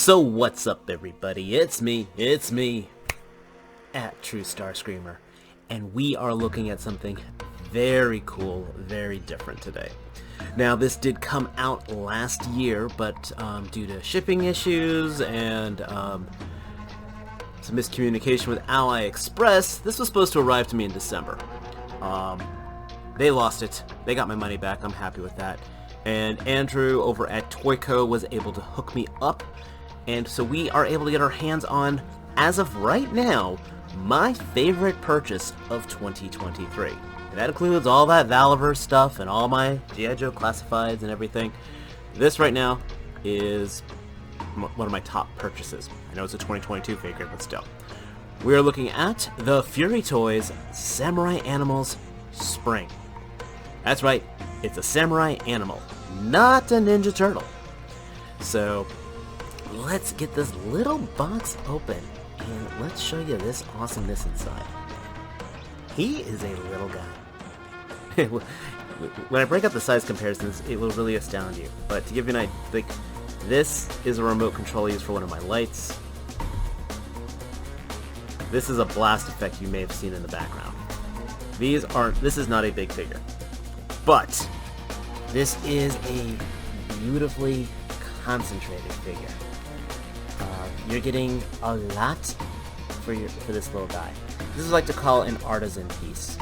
So what's up, everybody? It's me, at True Star Screamer, and we are looking at something very cool, very different today. Now, this did come out last year, but due to shipping issues and some miscommunication with Ally Express, this was supposed to arrive to me in December. They lost it. They got my money back. I'm happy with that. And Andrew over at Toyco was able to hook me up, and so we are able to get our hands on, as of right now, my favorite purchase of 2023. And that includes all that Valiverse stuff and all my G.I. Joe classifieds and everything. This right now is one of my top purchases. I know it's a 2022 figure, but still. We are looking at the Fury Toys Samurai Animals Spring. That's right, it's a samurai animal, not a Ninja Turtle. So let's get this little box open and let's show you this awesomeness inside. He is a little guy. When I break up the size comparisons, it will really astound you. But to give you an idea, like, this is a remote control I use for one of my lights. This is a blast effect you may have seen in the background. This is not a big figure, but this is a beautifully concentrated figure. You're getting a lot for this little guy. This is like to call an artisan piece.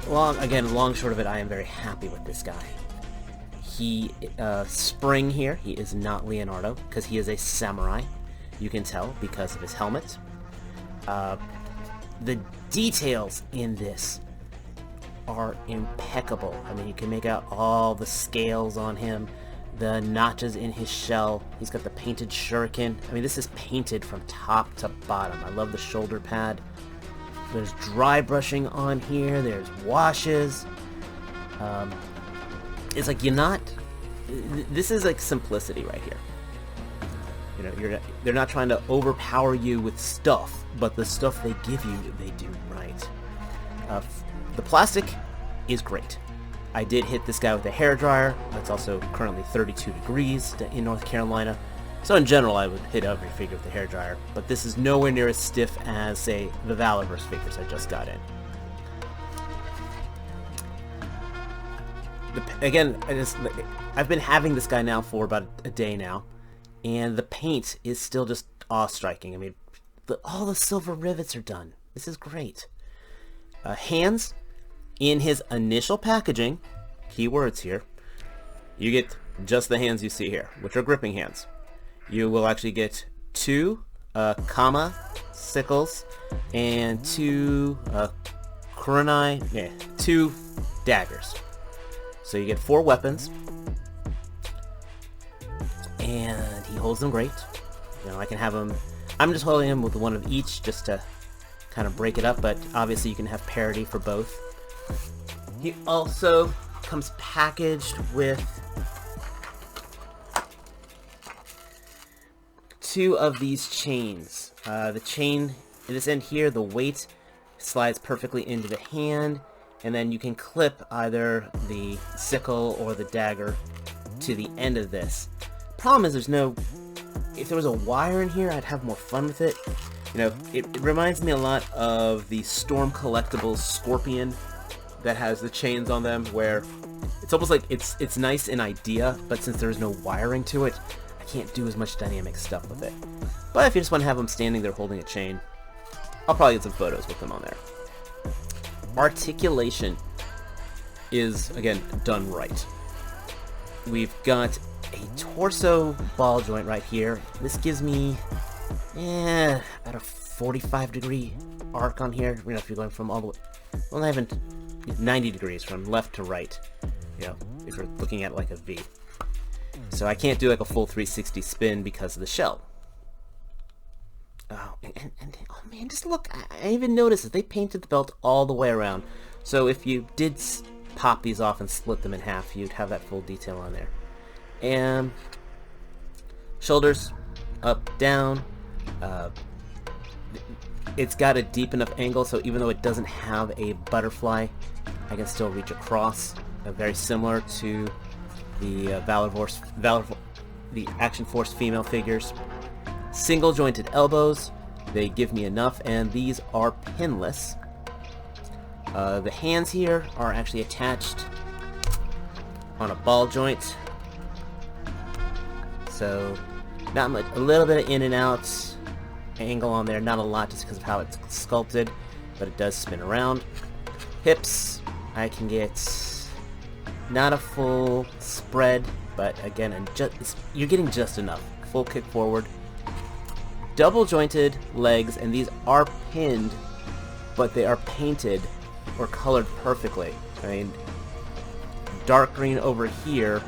Long short of it, I am very happy with this guy. He, Spring here, he is not Leonardo, because he is a samurai. You can tell because of his helmet. The details in this are impeccable. I mean, you can make out all the scales on him, the notches in his shell. He's got the painted shuriken. I mean, this is painted from top to bottom. I love the shoulder pad. There's dry brushing on here. There's washes. It's like this is like simplicity right here. You know, they're not trying to overpower you with stuff, but the stuff they give you, they do right. The plastic is great. I did hit this guy with a hairdryer. It's also currently 32 degrees in North Carolina. So in general, I would hit every figure with a hairdryer, but this is nowhere near as stiff as, say, the Valiverse figures I just got in. I've been having this guy now for about a day now, and the paint is still just awe-striking. I mean, all the silver rivets are done. This is great. Hands, in his initial packaging, keywords here, you get just the hands you see here, which are gripping hands. You will actually get two kama sickles and two two daggers. So you get 4 weapons, and he holds them great. You know, I can have him. I'm just holding him with one of each just to kind of break it up, but obviously you can have parity for both. He also comes packaged with 2 of these chains. The chain in this end here, the weight slides perfectly into the hand, and then you can clip either the sickle or the dagger to the end of this. Problem is, if there was a wire in here, I'd have more fun with it. You know, it reminds me a lot of the Storm Collectibles Scorpion that has the chains on them, where it's almost like it's nice in idea, but since there's no wiring to it, I can't do as much dynamic stuff with it. But if you just want to have them standing there holding a chain, I'll probably get some photos with them on there. Articulation is, again, done right. We've got a torso ball joint right here. This gives me about a 45-degree arc on here. You know, if you're going from all the way, well, not even 90 degrees from left to right. You know, if you're looking at like a V. So I can't do like a full 360 spin because of the shell. Oh, and oh man, just look! I even noticed that they painted the belt all the way around. So if you did pop these off and split them in half, you'd have that full detail on there. And shoulders up, down. It's got a deep enough angle, so even though it doesn't have a butterfly, I can still reach across. Very similar to the the Action Force female figures. Single jointed elbows. They give me enough, and these are pinless. The hands here are actually attached on a ball joint. So, not much, a little bit of in and out angle on there, not a lot just because of how it's sculpted, but it does spin around. Hips, I can get not a full spread, but again, and you're getting just enough. Full kick forward. Double jointed legs, and these are pinned, but they are painted or colored perfectly. I mean, dark green over here,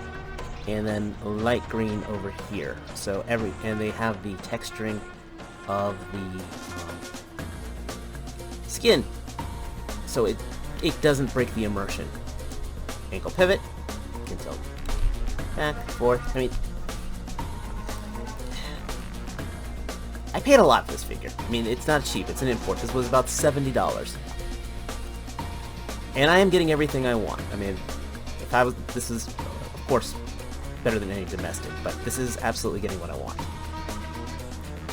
and then light green over here. So and they have the texturing of the skin, so it doesn't break the immersion. Ankle pivot, you can tilt back, forth. I mean, I paid a lot for this figure. I mean, it's not cheap. It's an import. This was about $70. And I am getting everything I want. I mean, this is, of course, better than any domestic, but this is absolutely getting what I want.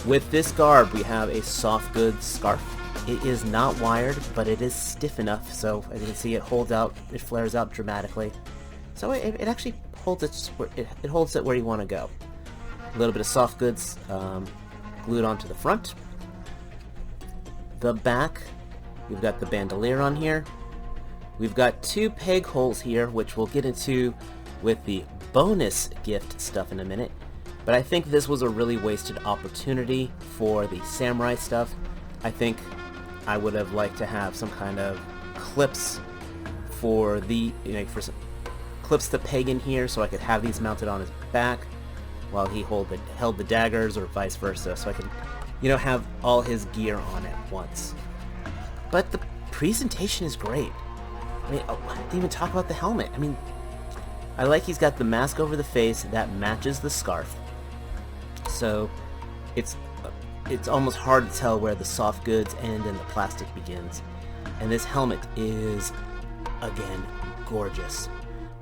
With this garb, we have a soft goods scarf. It is not wired, but it is stiff enough, so as you can see, it holds out, it flares out dramatically. So it actually holds it holds it where you want to go. A little bit of soft goods glued onto the front. The back, we've got the bandolier on here. We've got 2 peg holes here, which we'll get into with the bonus gift stuff in a minute. But I think this was a really wasted opportunity for the samurai stuff. I think I would have liked to have some kind of clips for the, clips the peg in here, so I could have these mounted on his back while he held the daggers, or vice versa, so I could, have all his gear on at once. But the presentation is great. I mean, I didn't even talk about the helmet. I mean, I like he's got the mask over the face that matches the scarf. So it's almost hard to tell where the soft goods end and the plastic begins. And this helmet is, again, gorgeous.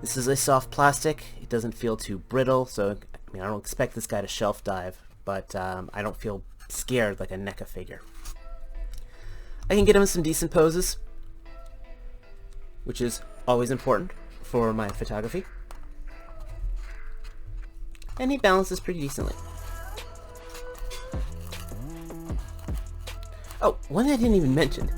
This is a soft plastic. It doesn't feel too brittle, so I mean, I don't expect this guy to shelf dive, but I don't feel scared like a NECA figure. I can get him in some decent poses, which is always important for my photography. And he balances pretty decently. Oh, one I didn't even mention.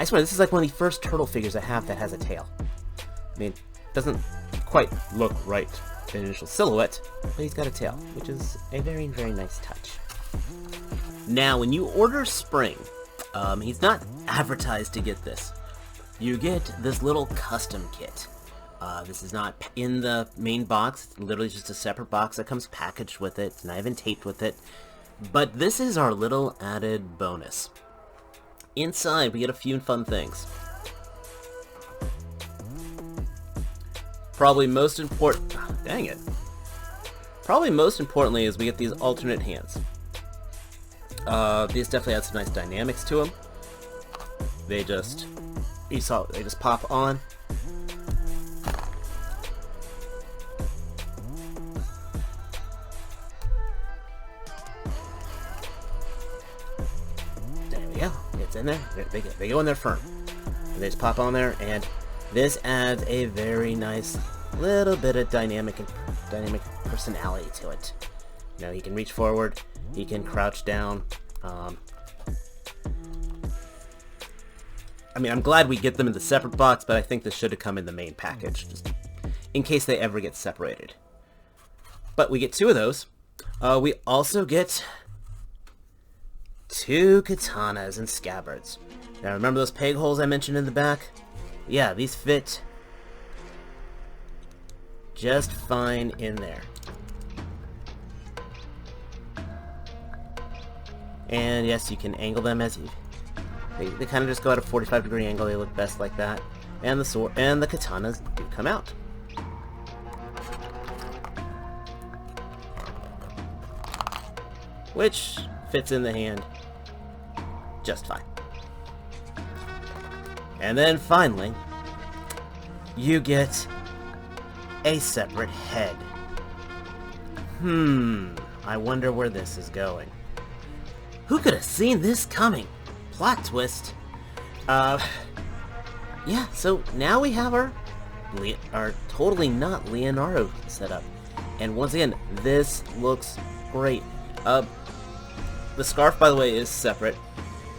I swear, this is like one of the first turtle figures I have that has a tail. I mean, it doesn't quite look right in initial silhouette, but he's got a tail, which is a very, very nice touch. Now, when you order Spring, he's not advertised to get this. You get this little custom kit. This is not in the main box. It's literally just a separate box that comes packaged with it. It's not even taped with it. But this is our little added bonus. Inside, we get a few fun things. Probably most important... dang it. Probably most importantly is we get these alternate hands. These definitely add some nice dynamics to them. They just pop on. There we go. It's in there. They go in there firm. And they just pop on there, and this adds a very nice little bit of dynamic personality to it. He can reach forward. He can crouch down. I mean, I'm glad we get them in the separate box, but I think this should have come in the main package, just in case they ever get separated. But we get 2 of those. We also get 2 katanas and scabbards. Now, remember those peg holes I mentioned in the back? Yeah, these fit just fine in there. And yes, you can angle them as you... They kind of just go at a 45-degree angle. They look best like that. And the sword and the katanas do come out. Which fits in the hand just fine. And then finally, you get a separate head. I wonder where this is going. Who could have seen this coming? Plot twist. Yeah, so now we have our totally not Leonardo setup. And once again, this looks great. The scarf, by the way, is separate,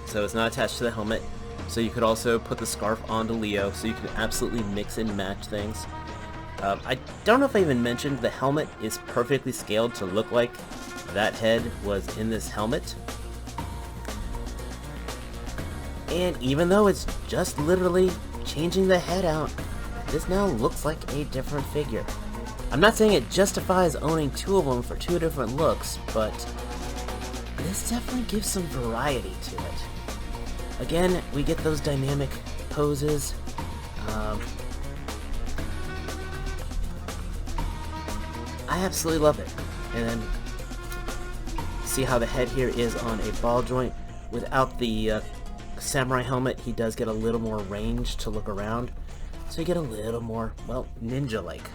so it's not attached to the helmet. So you could also put the scarf onto Leo, so you can absolutely mix and match things. I don't know if I even mentioned the helmet is perfectly scaled to look like that head was in this helmet. And even though it's just literally changing the head out, this now looks like a different figure. I'm not saying it justifies owning two of them for two different looks, but this definitely gives some variety to it. Again, we get those dynamic poses. I absolutely love it. And then see how the head here is on a ball joint. Without the samurai helmet, he does get a little more range to look around. So you get a little more, well, ninja-like.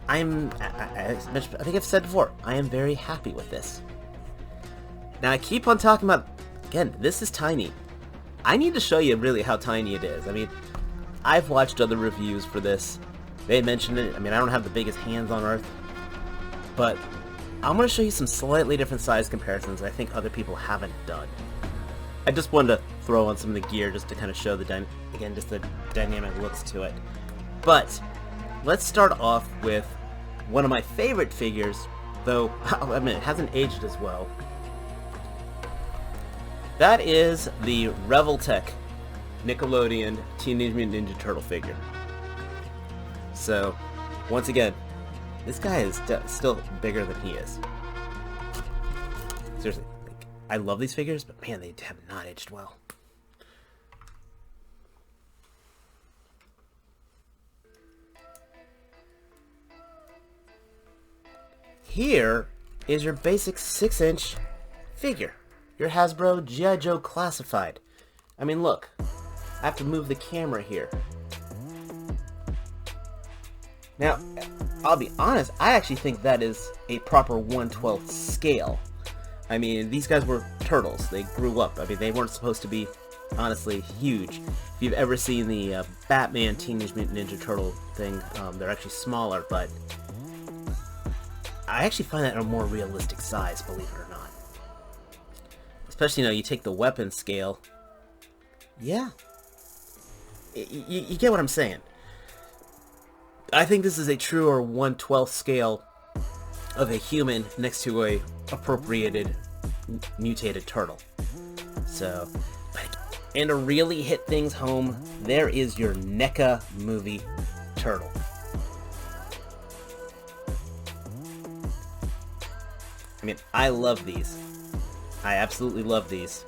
I think I've said before, I am very happy with this. Now I keep on talking about, again, this is tiny. I need to show you really how tiny it is. I mean, I've watched other reviews for this. They mentioned it. I mean, I don't have the biggest hands on earth, but I'm going to show you some slightly different size comparisons I think other people haven't done. I just wanted to throw on some of the gear just to kind of show the, again, just the dynamic looks to it. But let's start off with one of my favorite figures, though, I mean, it hasn't aged as well. That is the Revoltech Nickelodeon Teenage Mutant Ninja Turtle figure. So, once again, this guy is still bigger than he is. Seriously, I love these figures, but man, they have not aged well. Here is your basic 6-inch figure. Your Hasbro G.I. Joe Classified. I mean, look. I have to move the camera here. Now, I'll be honest, I actually think that is a proper 1/12 scale. I mean, these guys were turtles. They grew up. I mean, they weren't supposed to be, honestly, huge. If you've ever seen the Batman Teenage Mutant Ninja Turtle thing, they're actually smaller, but I actually find that a more realistic size, believe it or not. Especially, you know, you take the weapon scale. Yeah. You get what I'm saying. I think this is a truer 1/12 scale of a human next to a appropriated mutated turtle. So, and to really hit things home, there is your NECA movie turtle. I mean, I love these. I absolutely love these.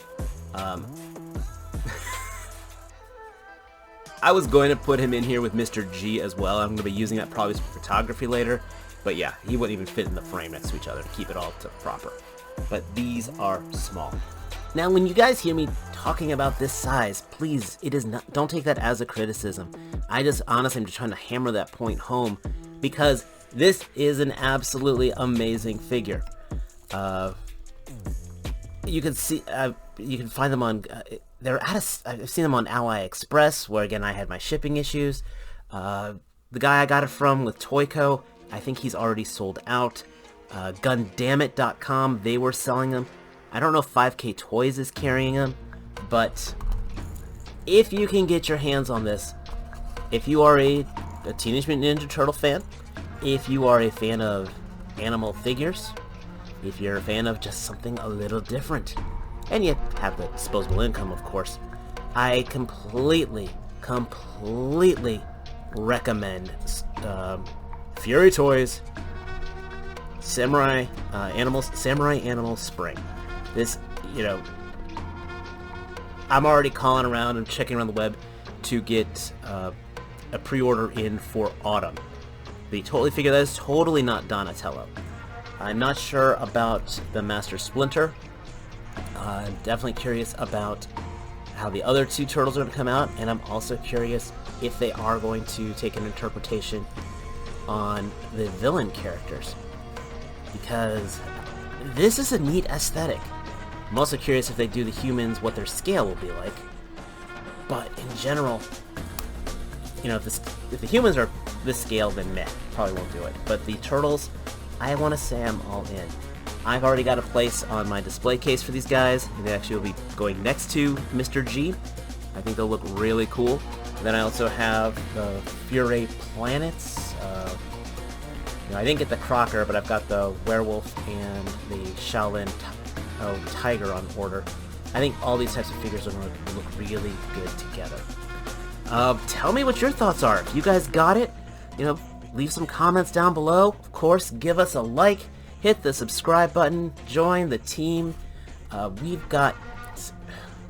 I was going to put him in here with Mr. G as well. I'm going to be using that probably for photography later. But yeah, he wouldn't even fit in the frame next to each other to keep it all proper. But these are small. Now, when you guys hear me talking about this size, please, it is not. Don't take that as a criticism. I just honestly am just trying to hammer that point home because this is an absolutely amazing figure. You can see, you can find them on. I've seen them on AliExpress, where again I had my shipping issues. The guy I got it from with Toyco, I think he's already sold out. Gundamit.com, they were selling them. I don't know if 5K Toys is carrying them, but if you can get your hands on this, if you are a Teenage Mutant Ninja Turtle fan, if you are a fan of animal figures, if you're a fan of just something a little different, and you have the disposable income, of course, I completely recommend Fury Toys Samurai Animal Spring. This, you know, I'm already calling around and checking around the web to get a pre-order in for autumn. The totally figure that is totally not Donatello. I'm not sure about the Master Splinter. I'm definitely curious about how the other two turtles are going to come out, and I'm also curious if they are going to take an interpretation on the villain characters, because this is a neat aesthetic. I'm also curious if they do the humans, what their scale will be like. But in general, you know, if the humans are this scale, then meh, probably won't do it. But the turtles, I want to say I'm all in. I've already got a place on my display case for these guys. They actually will be going next to Mr. G. I think they'll look really cool. Then I also have the Fury Planets. I didn't get the Crocker, but I've got the Werewolf and the Shaolin Tiger on order. I think all these types of figures are going to look really good together. Tell me what your thoughts are. If you guys got it, leave some comments down below. Of course, give us a like, hit the subscribe button, join the team. We've got,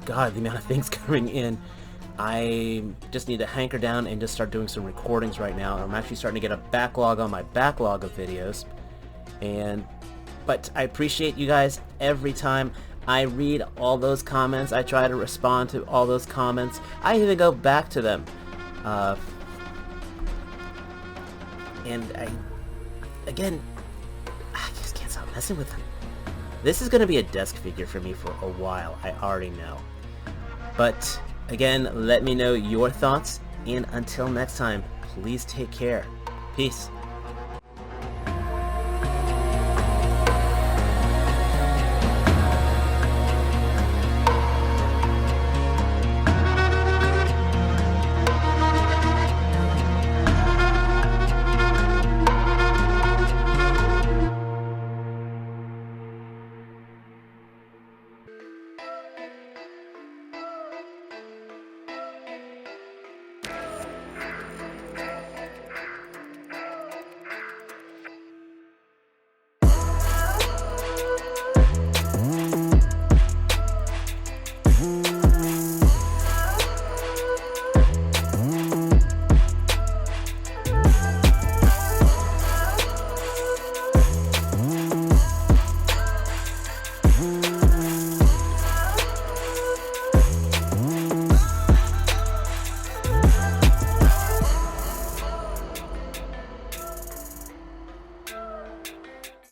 God, the amount of things coming in. I just need to hanker down and just start doing some recordings right now. I'm actually starting to get a backlog on my backlog of videos. But I appreciate you guys every time. I read all those comments. I try to respond to all those comments. I even go back to them. And again, I just can't stop messing with them. This is going to be a desk figure for me for a while. I already know. But again, let me know your thoughts. And until next time, please take care. Peace.